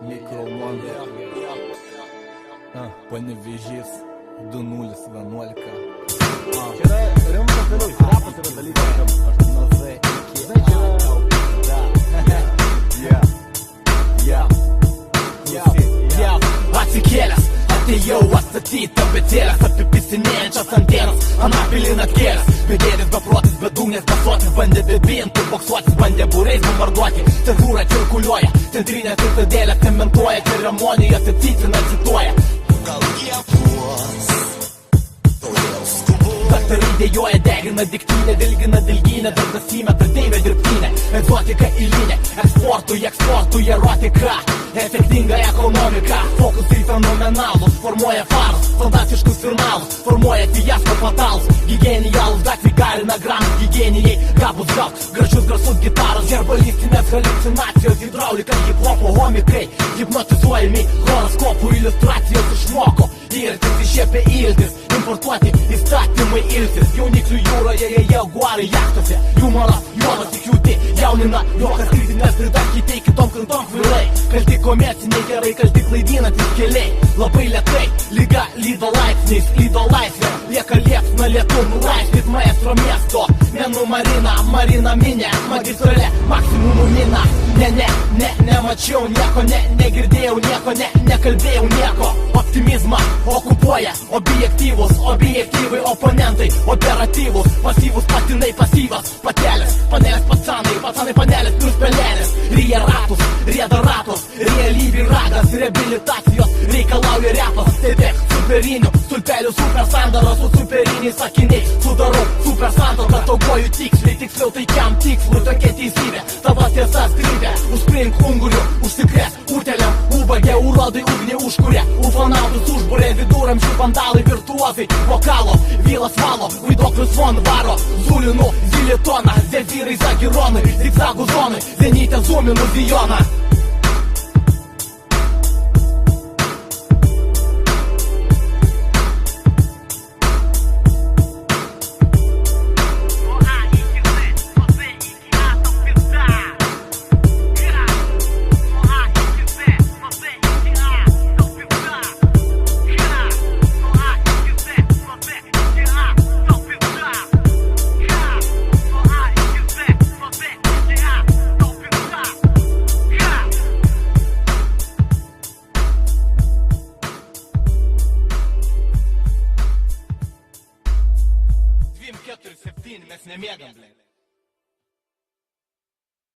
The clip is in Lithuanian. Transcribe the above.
Мікромон. Паневіжіс. До нуля свинолька. Queremos hacer hoy, será para hacer la lista. No sé. Atsikėlęs, atėjau atstatyti abėcėlės, apipisinėjančias antenas, anapilin atkėlęs, bedėlis, beprotis, bedūnės, besotis, bandė bebinti, boksuotis, bandė būreis bombarduoti, cenzūra cirkuliuoja, centrinės citadėlės cementuoja, ceremonijas atsicina, cituoja. Daktarai dėjoja, degina diktinę, dilgina dilginę, darbas įmeta deivę dirbtinę, egzotika įlinė, eksportui, erotika, efektinga ekonomika, fokusai fenomenalus, formuoja farus, fantastiškus firmalus, formuoja fiasko fatalus, gigenialus, gatvį garina gramus, gigenijai, gabus gaut, gražius garsus gitaros, herbalistinės haliucinacijos, hidraulika, hiphopo homikai, hipnotizuojami, horoskopų iliustracijos išmoko, irtis išėpė iltis, importuoti įstatymai iltis, jauniklių jūroje, jie jaguarai jachtose, jumoras, juodas tik jūti, jaunina, juokas kritinės pridarkite kitom krantom kvailai, kalti komerciniai gerai, kalti klaidinantis keliai, labai lėtai, lyga lydo laipsniais, lydo laisvė, lieka liepsna lietum, laisvit maestro miesto, menų marina minė, magistrale, maksimumų mina, nemačiau nieko, negirdėjau nieko, nekalbėjau nieko, optimizmą okupuoja, objektyvai oponentai, operatyvus, pasyvus patinai, pasyvas, patelės, panelės, pacanai, panelės, plius pelelės, rieda ratus, realybė ragas, reabilitacijos, reikalauja repas, stebėk, superinių, stulpelių, super sandaros, su superiniais sakiniai, sudarau, super santoką, taugoju tiksliau taikiam tikslui, tokia teisybė, tavo tiesa strybė, užsprink ungurių, užsikrės, uteliam, ubagė, urodai, ugnį užkuria, ufonautus užburė, viduramžių vandalai, virtuozai, vokalo, vylas valo, vaidoklius von varo, zulinų, zilitoną, zefirai, zagironai, zigzagų zonai, zenitė, zoominu, vijoną.